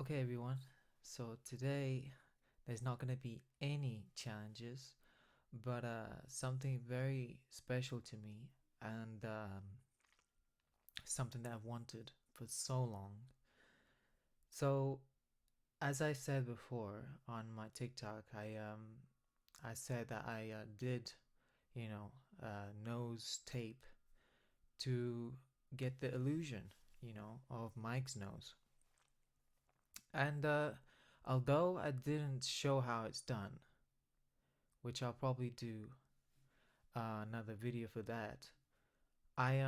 Okay, everyone. So today there's not going to be any challenges, but something very special to me and something that I've wanted for so long. So, as I said before on my TikTok, I said that I did, you know, nose tape to get the illusion, of Mike's nose. And although I didn't show how it's done, which I'll probably do another video for that. I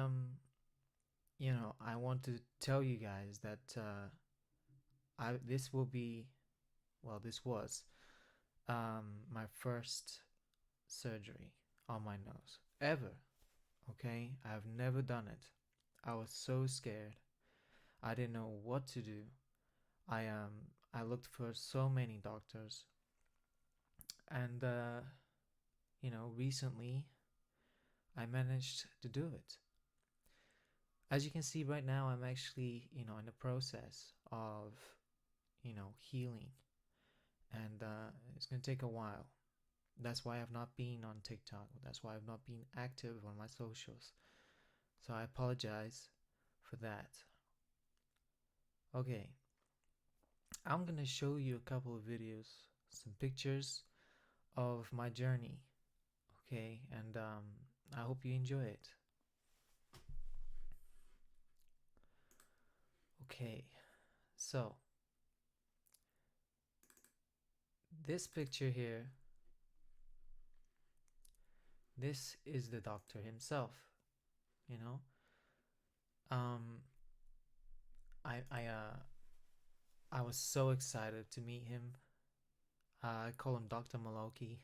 want to tell you guys that I this will be this was my first surgery on my nose ever. Okay, I've never done it. I was so scared. I didn't know what to do. I um I looked for so many doctors, and recently I managed to do it. As you can see right now, I'm actually, in the process of, healing. And it's going to take a while. That's why I've not been on TikTok. That's why I've not been active on my socials. So I apologize for that. Okay, I'm going to show you a couple of videos, some pictures of my journey. Okay, and I hope you enjoy it. Okay, so this picture here, this is the doctor himself, you know. Um, I was so excited to meet him. I call him Dr. Maloki.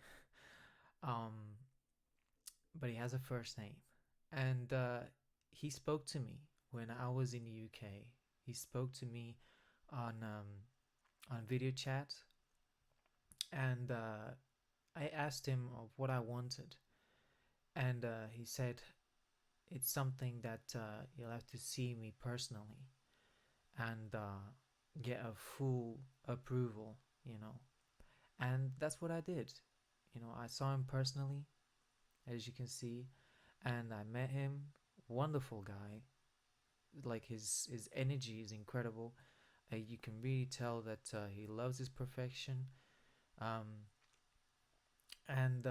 Um, but he has a first name, and he spoke to me when I was in the UK. He spoke to me on video chat, and I asked him of what I wanted, and he said it's something that you'll have to see me personally and get a full approval, you know. And that's what I did. I saw him personally, as you can see, and I met him. Wonderful guy. Like his energy is incredible. You can really tell that he loves his profession, um, and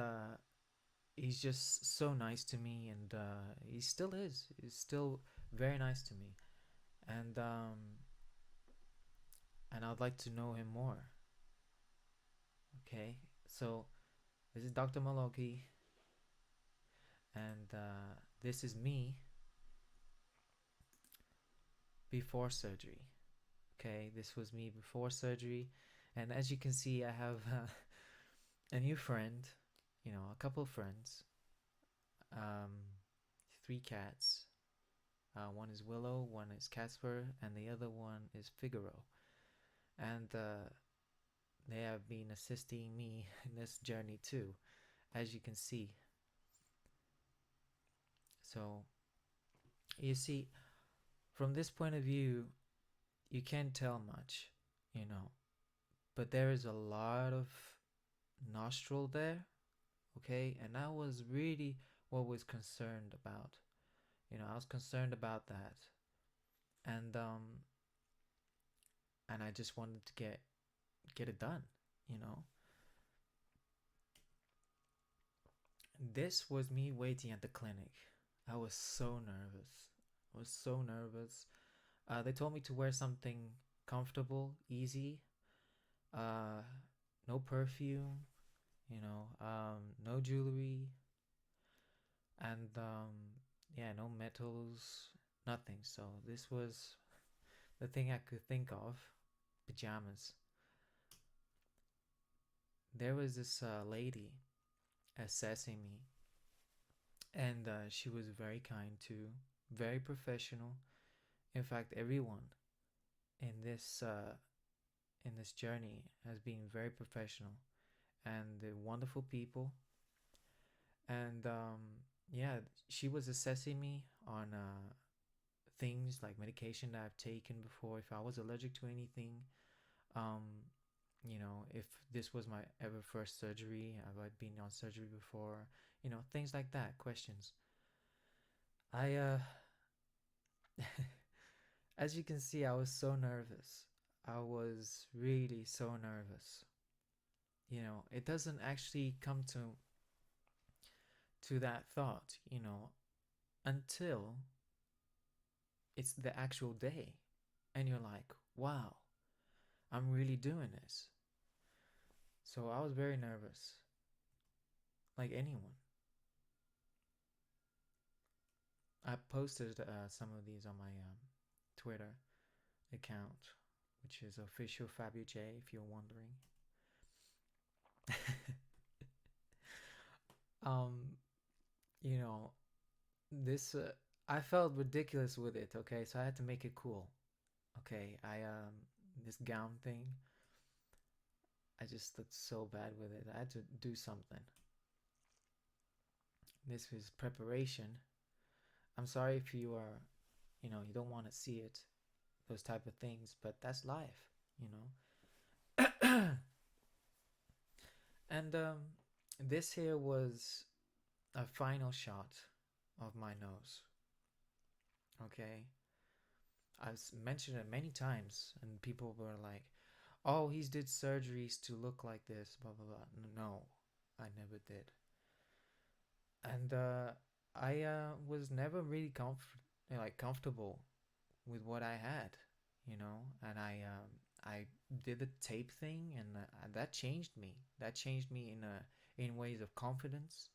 he's just so nice to me, and he still is. He's still very nice to me, and I'd like to know him more. Okay, so this is Dr. Maloki, and this is me before surgery. Okay, this was me before surgery, and as you can see, I have a new friend, a couple of friends, um, three cats. One is Willow, one is Casper, and the other one is Figaro. And they have been assisting me in this journey too, as you can see. So, you see, from this point of view, you can't tell much, you know, but there is a lot of nostril there, okay? And I was really what was concerned about. I was concerned about that. And I just wanted to get it done, you know. This was me waiting at the clinic. I was so nervous. I was so nervous. They told me to wear something comfortable, easy, uh, no perfume, no jewelry, and yeah, no metals, nothing. So this was the thing I could think of. Pajamas. There was this lady assessing me, and she was very kind too, very professional. In fact, everyone in this journey has been very professional, and they're wonderful people. And yeah, she was assessing me on things like medication that I've taken before, if I was allergic to anything, You know, if this was my ever first surgery, have I been on surgery before? You know, things like that, questions. I as you can see, I was so nervous. I was really so nervous. You know, it doesn't actually come to that thought, you know, until it's the actual day. And you're like, wow, I'm really doing this. So I was very nervous, like anyone. I posted some of these on my Twitter account, which is Offcialfabioj, if you're wondering. um, you know, this I felt ridiculous with it. Okay, so I had to make it cool. Okay, I this gown thing, I just looked so bad with it. I had to do something. This was preparation. I'm sorry if you are, you know, you don't want to see it, those type of things, but that's life, you know. And this here was a final shot of my nose. Okay, I've mentioned it many times, and people were like, "Oh, he's did surgeries to look like this." Blah blah blah. No, I never did. And I was never really comfortable with what I had, you know. And I did the tape thing, and that changed me. That changed me in ways of confidence.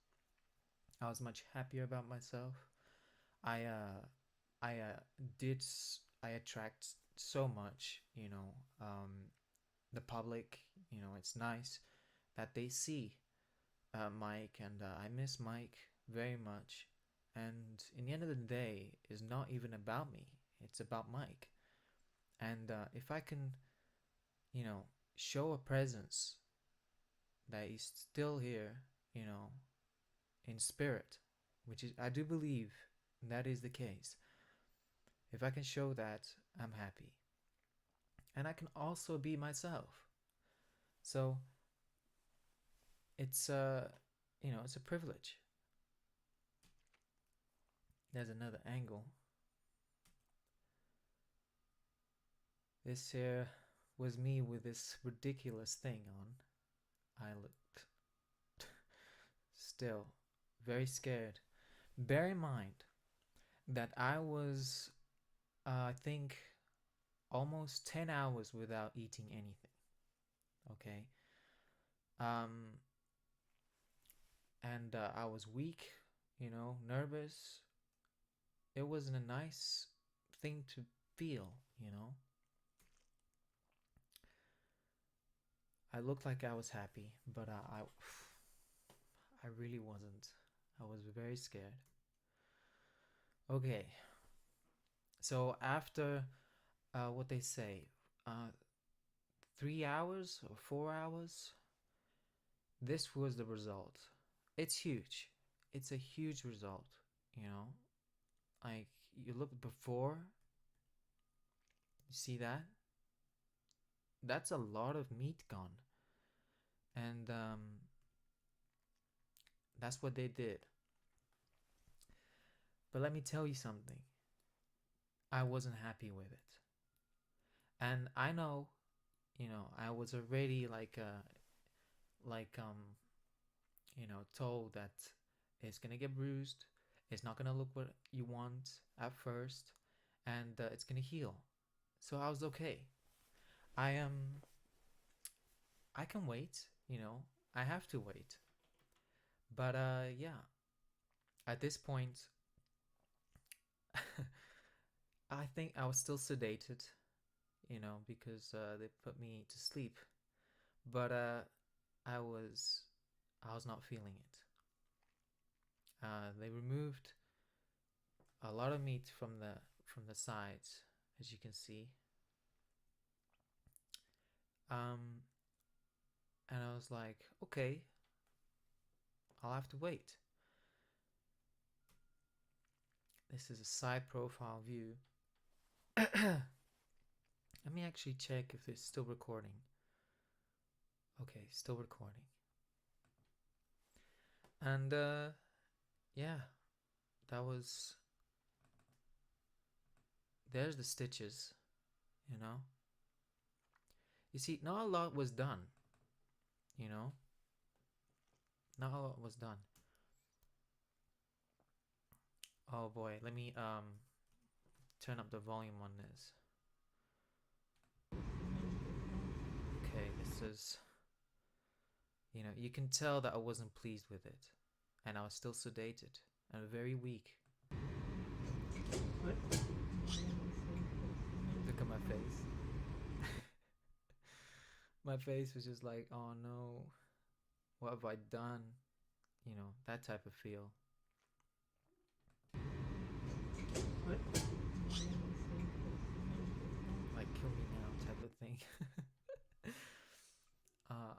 I was much happier about myself. I I did I attract so much, you know. The public, you know, it's nice that they see Mike, and I miss Mike very much. And in the end of the day, it's not even about me. It's about Mike. And if I can, you know, show a presence that is still here, you know, in spirit, which is I do believe that is the case. If I can show that, I'm happy. And I can also be myself. So it's you know, it's a privilege. There's another angle. This here was me with this ridiculous thing on. I looked still very scared. Bear in mind that I was, I think, almost 10 hours without eating anything. Okay. Um, and I was weak, you know, nervous. It wasn't a nice thing to feel, you know. I looked like I was happy, but I really wasn't. I was very scared. Okay, so after what they say, 3 hours or 4 hours, this was the result. It's huge. It's a huge result, you know. Like you look before, you see that? That's a lot of meat gone. And that's what they did. But let me tell you something. I wasn't happy with it. And I know, you know, I was already like you know, told that it's gonna get bruised, it's not gonna look what you want at first, and it's gonna heal. So I was okay. I I can wait, you know, I have to wait. But yeah, at this point, I think I was still sedated, you know, because they put me to sleep. But I was I was not feeling it. They removed a lot of meat from the sides, as you can see. Um, and I was like, okay, I'll have to wait. This is a side profile view. Let me actually check if it's still recording. Okay, still recording. And yeah, that was, there's the stitches, you know. You see, not a lot was done, you know. Not a lot was done. Oh boy, let me turn up the volume on this. Okay, this is, you know, you can tell that I wasn't pleased with it, and I was still sedated and very weak. Look at my face. My face was just like, oh no, what have I done? You know, that type of feel. Like, kill me now type of thing.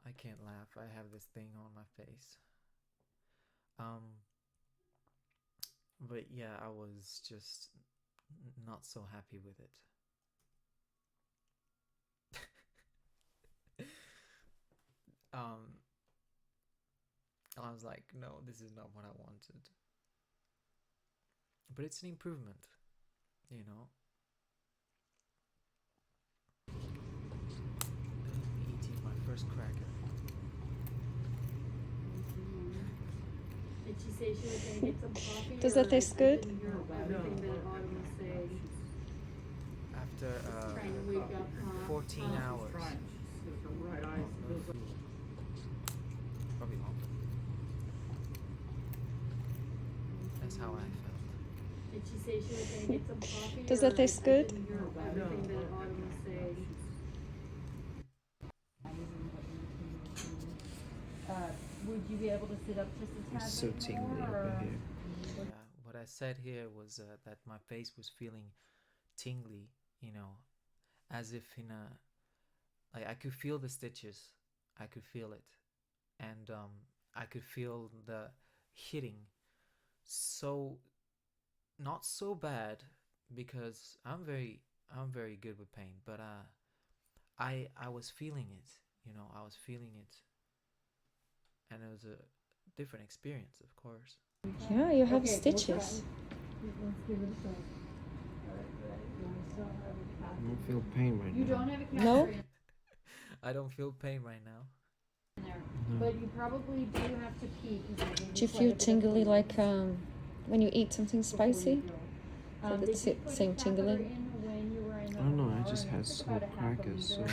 I can't laugh. I have this thing on my face. But yeah, I was just not so happy with it. I was like, no, this is not what I wanted. But it's an improvement, you know. I'm eating my first cracker. Did she say she was going to get some coffee? Does that taste good? After 14 hours of no food. Probably longer. That's how I felt. Did she say she was going to get some coffee? Does that taste good? Would you be able to sit up just a tad It's so tingly over here. Yeah, what I said here was that my face was feeling tingly, you know, as if in a, like, I could feel the stitches, I could feel it, and I could feel the hitting. So not so bad, because I'm very good with pain, but I was feeling it, you know, I was feeling it, and it was a different experience, of course. Yeah, you have stitches. Let's give it a shot. I don't feel pain right You now. don't have a No? catheter in I don't feel pain right now. there, No. but you probably do have to pee. Do you feel tingly like when you eat something spicy? So that's it, same tingling? I don't know, I just had some crackers, so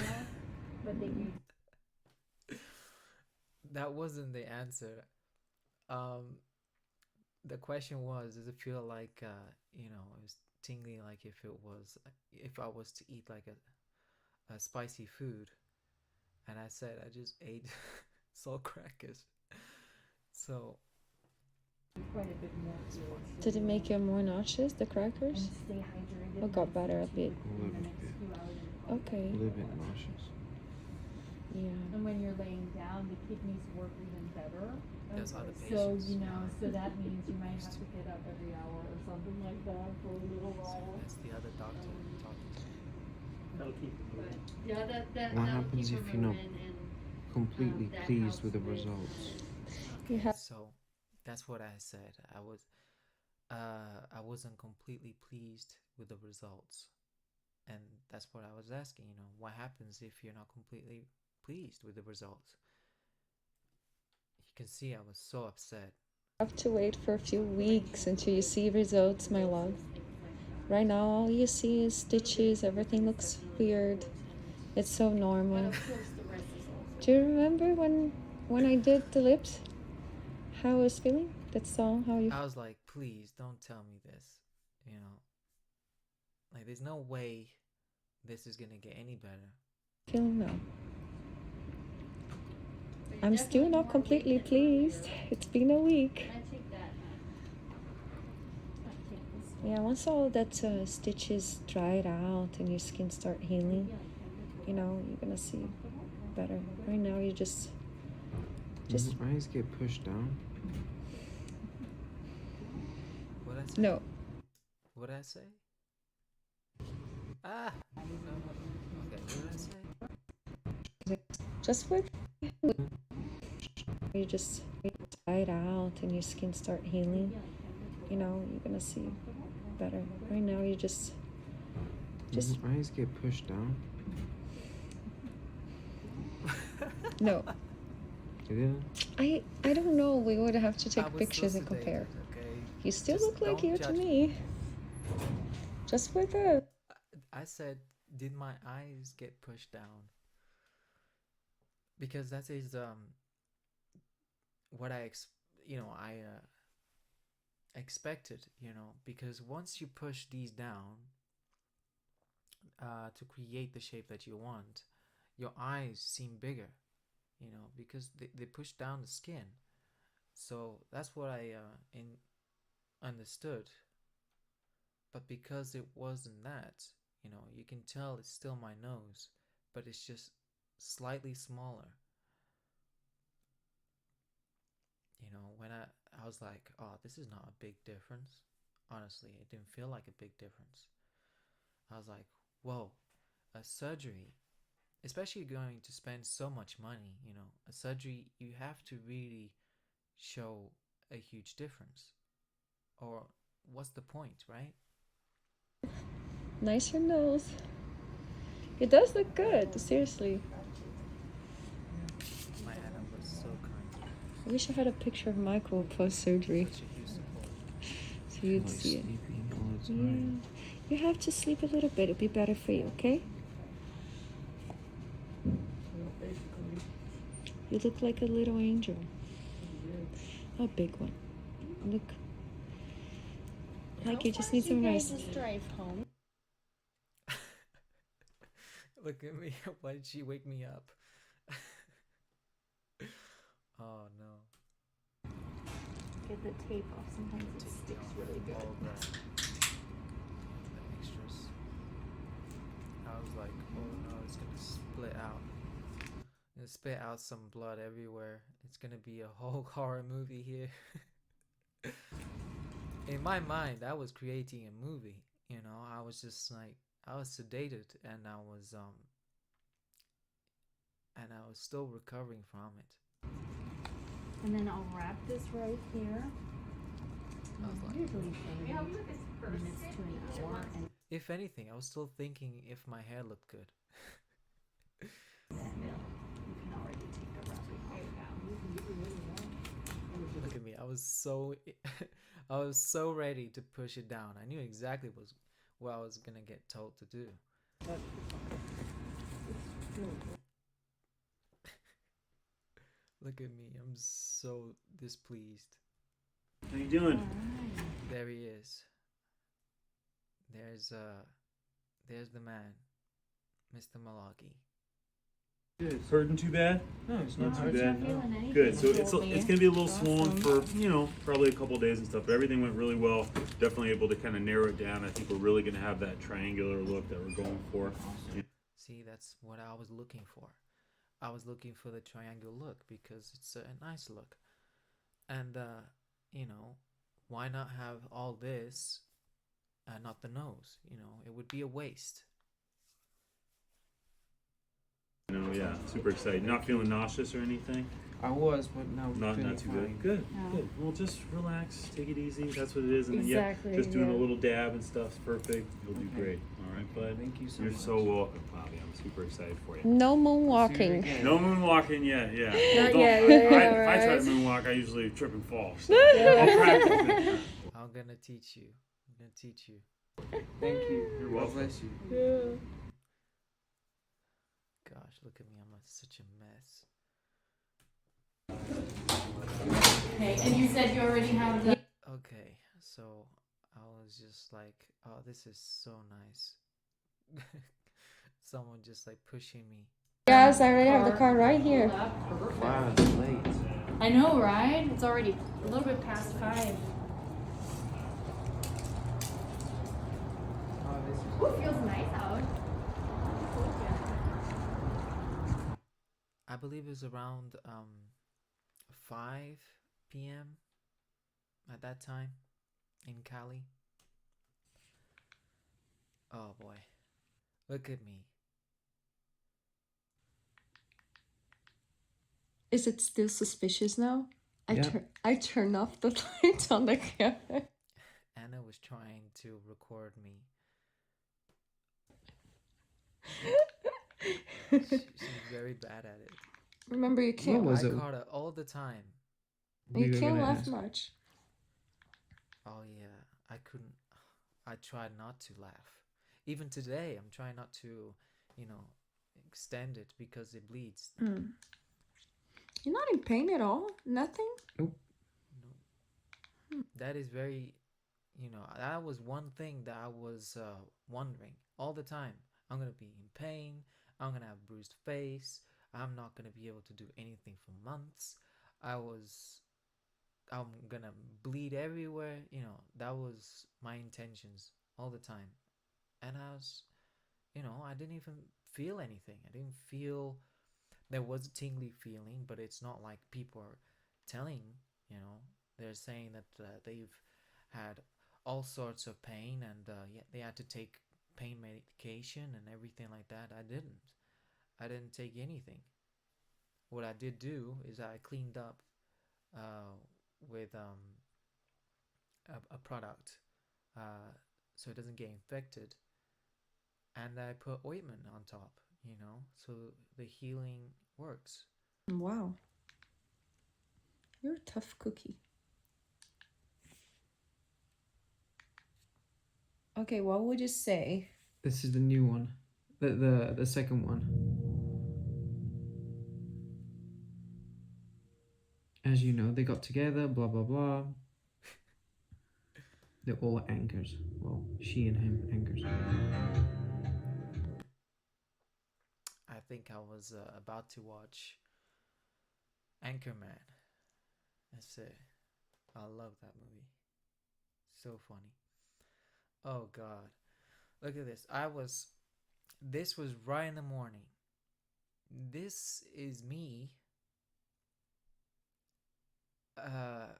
That wasn't the answer. The question was, does it feel like you know, it was tingling, like if I was to eat like a spicy food, and I said I just ate salt crackers. So quite a bit more. Did it make you more nauseous, the crackers? Stay hydrated. Or got better a bit? a little bit. Okay. A little bit nauseous. Yeah. And when you're laying down, the kidneys work even better. there's other So, patients. you know, so that means you might have to get up every hour or something like that for a little while. That's the other doctor talking to me. That'll keep it moving. Yeah, that What that'll happens keep if her you're not moving and completely that pleased helps with the with- results? You have So that's what I said. I wasn't completely pleased with the results, and that's what I was asking. You know, what happens if you're not completely pleased with the results? You can see I was so upset. to wait for a few weeks until you see results, my love. Right now, all you see is stitches. Everything looks weird. It's so normal. Do you remember when I did the lips? How I was feeling? That's all. How you? I was like, please don't tell me this. You know, like, there's no way this is gonna get any better. Feeling now? I'm still not completely pleased. It's been a week. I take that. I take this one. Yeah, once all that stitches dried out and your skin start healing, you know, you're gonna see better. Right now, you just My eyes get pushed down. What I say? no. What I say? Ah. No. Just with you just dry it out and your skin start healing, you know, you're gonna see better. Right now you just My eyes get pushed down. no. Yeah. I don't know. We would have to I take was pictures so and compare. sedated, okay? You still Just look like don't you to judge me. Just with a I said, did my eyes get pushed down? Because that is what I expected, because once you push these down to create the shape that you want, your eyes seem bigger, because they push down the skin. So that's what I understood. But because it wasn't that, you can tell it's still my nose, but it's just slightly smaller. When I was like, oh, this is not a big difference. Honestly, it didn't feel like a big difference. I was like, whoa, a surgery, especially going to spend so much money, a surgery, you have to really show a huge difference. Or what's the point, right? nicer nose. It does look good, seriously. My Anna was so kind. I wish I had a picture of Michael post-surgery Such a huge support. so you'd Like see it. sleeping all the Yeah. time. You have to sleep a little bit. It'll be better for you, okay? You look like a little angel. A big one. Look. Like you just need some rest. Drive home. Look at me. Why did she wake me up? Oh no. Get the tape off. Sometimes it Take sticks off really good. all the extras. I was like, oh no, it's gonna split out. It's gonna spit out some blood everywhere. It's gonna be a whole horror movie here. In my mind, I was creating a movie. I was just like, I was sedated, and I was still recovering from it. And then I'll wrap this right here. I was like, Usually 30 minutes to an hour. And if anything, I was still thinking if my hair looked good. then you can already take the wrapping off. Look at me. I was so ready to push it down. I knew exactly what I was gonna get told to do. Look at me. I'm so displeased. How you doing? Alright. There he is. There's the man, Mr. Malagi. Good. Hurting too bad? No, it's Not not too hard. bad. Feeling anything, Good. So you it's told me. gonna be a little Awesome. swollen for probably a couple of days and stuff. But everything went really well. Definitely able to kind of narrow it down. I think we're really gonna have that triangular look that we're going for. See, that's what I was looking for. I was looking for the triangle look because it's a nice look. And, why not have all this and not the nose? It would be a waste. Yeah, super excited. Not feeling nauseous or anything? I was, but now Not feeling too fine. good. Good. No. Good. Well, just relax. Take it easy. That's what it is. And then Exactly, just doing a yeah. little dab and stuff's perfect. You'll do Okay. great. All right, bud. Thank you so You're much. so welcome, Bobby. I'm super excited for you. No See you moonwalking. again. No moonwalking yet, yeah. Not Don't- yet, I- yeah, If I try to right. moonwalk, I usually trip and fall. So I'll practice next time. I'm gonna teach you. Thank you. You're God welcome. bless you. Yeah. Gosh, look at me. I'm such a mess. Okay, and you said you already have the. Okay, so I was just like, oh, this is so nice. Someone just like pushing me. Yes, I already have the car right here. Wow, it's late. I know, right? It's already a little bit past 5. Oh, this is Ooh, feels nice out. I believe it was around 5 p.m. at that time in Cali. Oh boy. Look at me. Is it still suspicious now? Yeah. I turn off the light on the camera. Anna was trying to record me. She's very bad at it. Remember, you can't. What was I it? caught her all the time. We You were can't gonna laugh ask. much. Oh yeah, I couldn't. I tried not to laugh. Even today, I'm trying not to, you know, extend it because it bleeds. Mm. You're not in pain at all? Nothing? Nope. No, that is very, that was one thing that I was wondering all the time. I'm gonna be in pain. I'm gonna have bruised face. I'm not gonna be able to do anything for months. I'm gonna bleed everywhere. That was my intentions all the time. And I didn't even feel anything. I didn't feel, there was a tingly feeling, but it's not like people are telling, they're saying that they've had all sorts of pain and they had to take pain medication and everything like that. I didn't take anything. What I did do is I cleaned up uh, with a product so it doesn't get infected, and I put ointment on top, so the healing works. Wow. You're a tough cookie. Okay, what would you say? This is the new one. The second one. As you know, they got together, blah blah blah. They're all anchors. Well, she and him anchors. I think I was about to watch Anchorman. That's it. I love that movie. So funny. Oh God, look at this. This was right in the morning. This is me uh,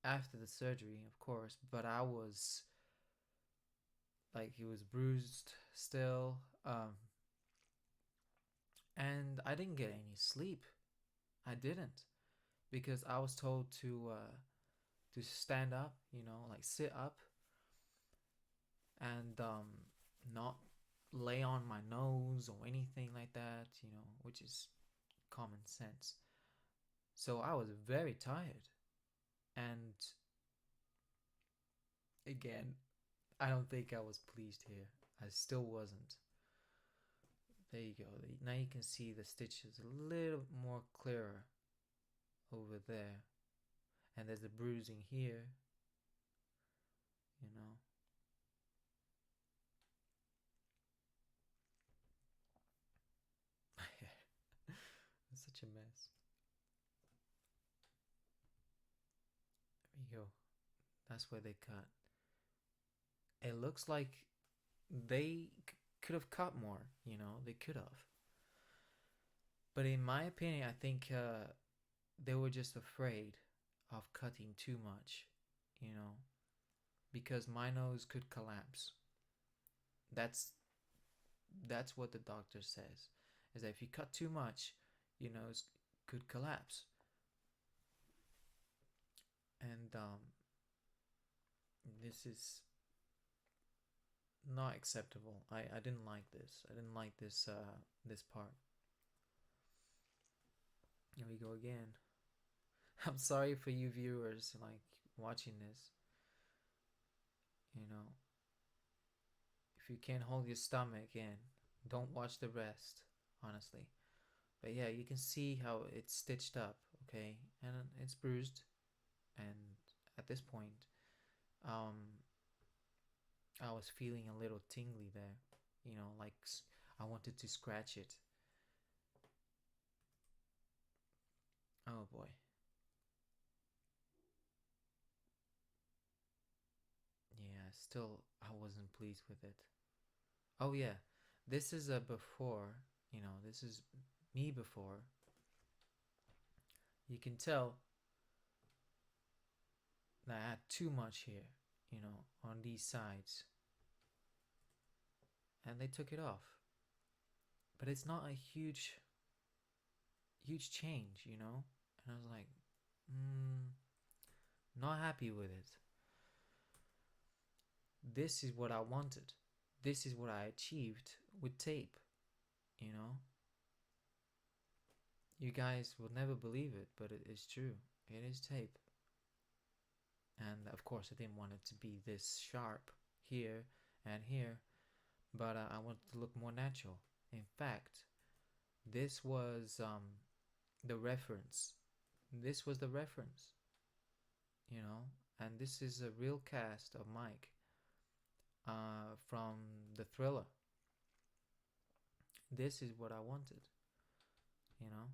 after the surgery, of course, but I was like, he was bruised still. And I didn't get any sleep. I didn't, because I was told to stand up, like sit up, and not lay on my nose or anything like that, which is common sense. So I was very tired, and again, I don't think I was pleased here. I still wasn't. There you go. Now you can see the stitches a little more clearer over there. And there's a bruising here, you know. My hair. It's such a mess. There you go. That's where they cut. It looks like they could have cut more, they could have. But in my opinion, I think they were just afraid of cutting too much, because my nose could collapse. That's that's what the doctor says, is that if you cut too much, your nose could collapse. And this is not acceptable. I didn't like this. I didn't like this part. Here we go again. I'm sorry for you viewers like watching this. If you can't hold your stomach in, don't watch the rest, honestly. But yeah, you can see how it's stitched up, okay? And it's bruised. And at this point, I was feeling a little tingly there, like I wanted to scratch it. Oh boy. Yeah, still I wasn't pleased with it. Oh yeah, this is a before, this is me before. You can tell that I had too much here, on these sides. And they took it off. But it's not a huge, huge change, you know? And I was like, not happy with it. This is what I wanted. This is what I achieved with tape, you know? You guys will never believe it, but it is true. It is tape. And of course, I didn't want it to be this sharp here and here, but I wanted to look more natural. In fact, this was the reference. This was the reference, you know? And this is a real cast of Mike from the Thriller. This is what I wanted, you know?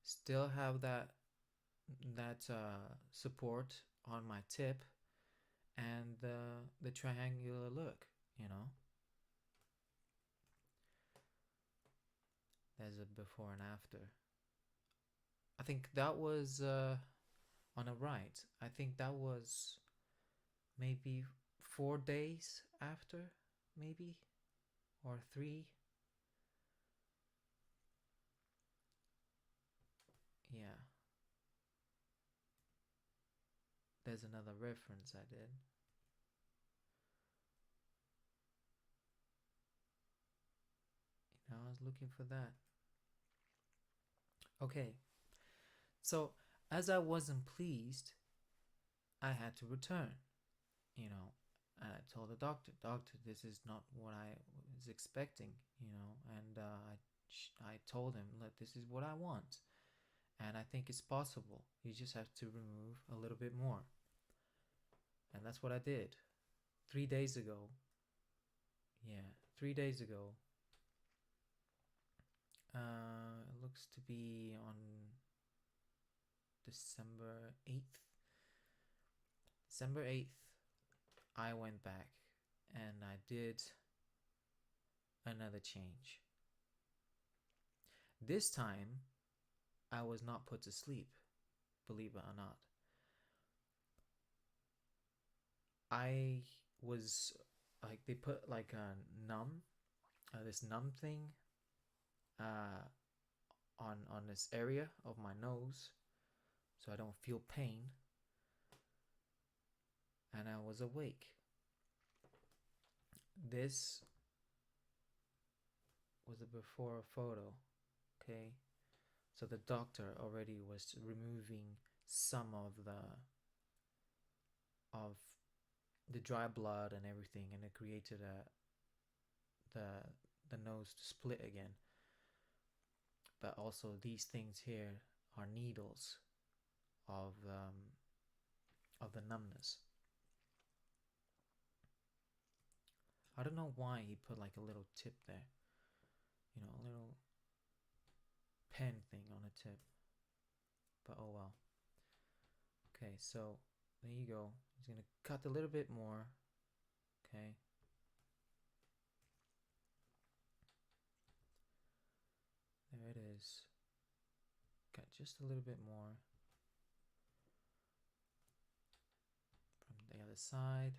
Still have that support on my tip and the triangular look, you know. There's a before and after. I think that was on the right. I think that was maybe 4 days after, maybe, or 3. Yeah. There's another reference I did. You know, I was looking for that. Okay. So, as I wasn't pleased, I had to return, you know. And I told the doctor, this is not what I was expecting, you know. And I told him, look, this is what I want. And I think it's possible. You just have to remove a little bit more. And that's what I did. 3 days ago. Yeah, 3 days ago. It looks to be on December 8th. December 8th, I went back and I did another change. This time, I was not put to sleep, believe it or not. I was like, they put like a this numb thing on this area of my nose so I don't feel pain, and I was awake. This was a before photo, okay? So the doctor already was removing some of the dry blood and everything, and it created the nose to split again. But also these things here are needles of the numbness. I don't know why he put like a little tip there, you know, a little pen thing on a tip, but oh well. Okay, so there you go. He's gonna cut a little bit more. Okay, there it is. Got just a little bit more from the other side.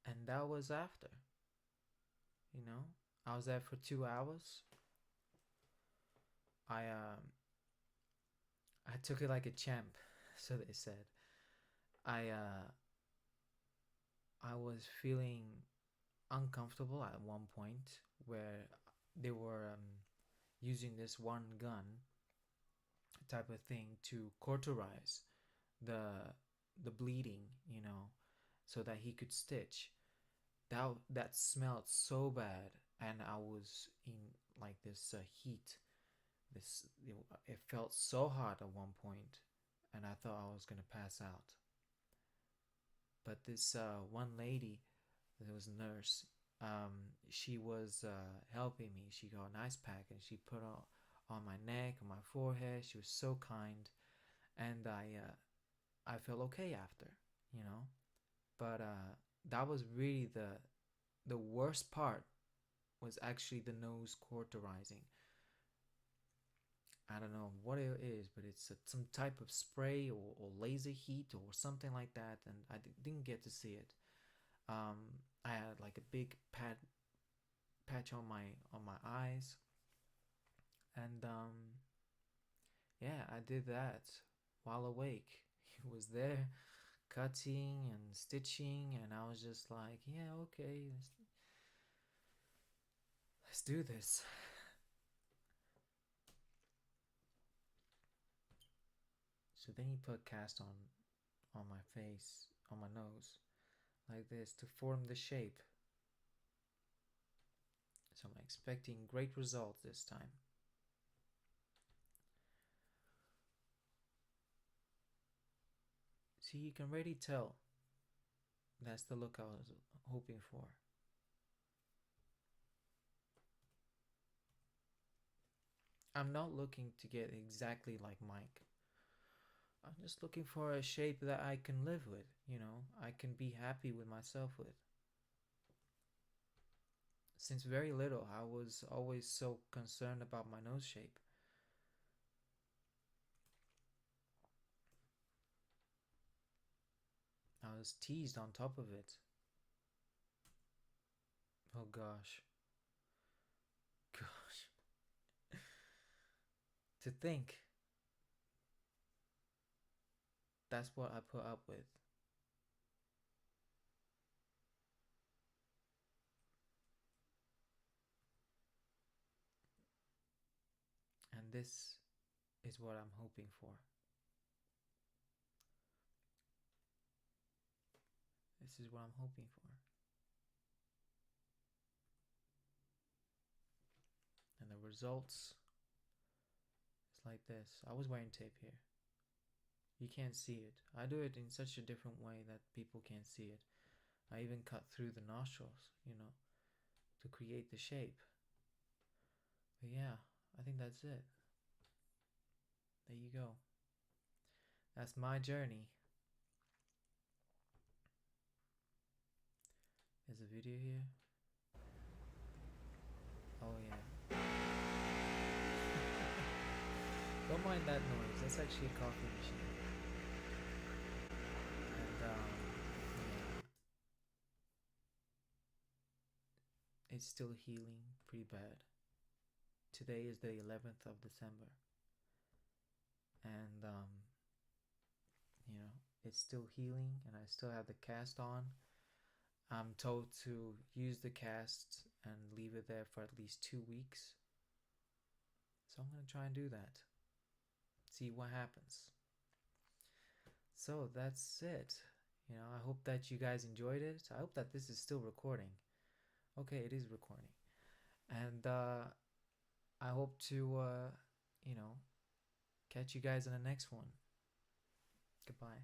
And that was after, you know, I was there for 2 hours. I took it like a champ, so they said. I was feeling uncomfortable at one point where they were using this one gun type of thing to cauterize the bleeding, you know, so that he could stitch. That smelled so bad, and I was in like this heat. It felt so hot at one point, and I thought I was gonna pass out. But this one lady, that was a nurse, she was helping me. She got an ice pack and she put it on my neck, on my forehead. She was so kind, and I felt okay after, you know. But that was really the worst part, was actually the nose cauterizing. I don't know what it is, but it's some type of spray or laser heat or something like that, and I didn't get to see it. I had like a big patch on my eyes, and yeah, I did that while awake. He was there cutting and stitching, and I was just like, yeah, okay, let's do this. So then he put cast on my face, on my nose, like this to form the shape. So I'm expecting great results this time. See, you can already tell that's the look I was hoping for. I'm not looking to get exactly like Mike. I'm just looking for a shape that I can live with, I can be happy with myself with. Since very little, I was always so concerned about my nose shape. I was teased on top of it. Oh gosh. Gosh. To think that's what I put up with. And this is what I'm hoping for. This is what I'm hoping for. And the results is like this. I was wearing tape here. You can't see it. I do it in such a different way that people can't see it. I even cut through the nostrils, to create the shape. But yeah, I think that's it. There you go. That's my journey. There's a video here. Oh yeah. Don't mind that noise. That's actually a coffee machine. And yeah, it's still healing pretty bad. Today is the 11th of December. And it's still healing, and I still have the cast on. I'm told to use the cast and leave it there for at least 2 weeks. So I'm going to try and do that. See what happens. So that's it. I hope that you guys enjoyed it. I hope that this is still recording. Okay, it is recording. And I hope to, catch you guys in the next one. Goodbye.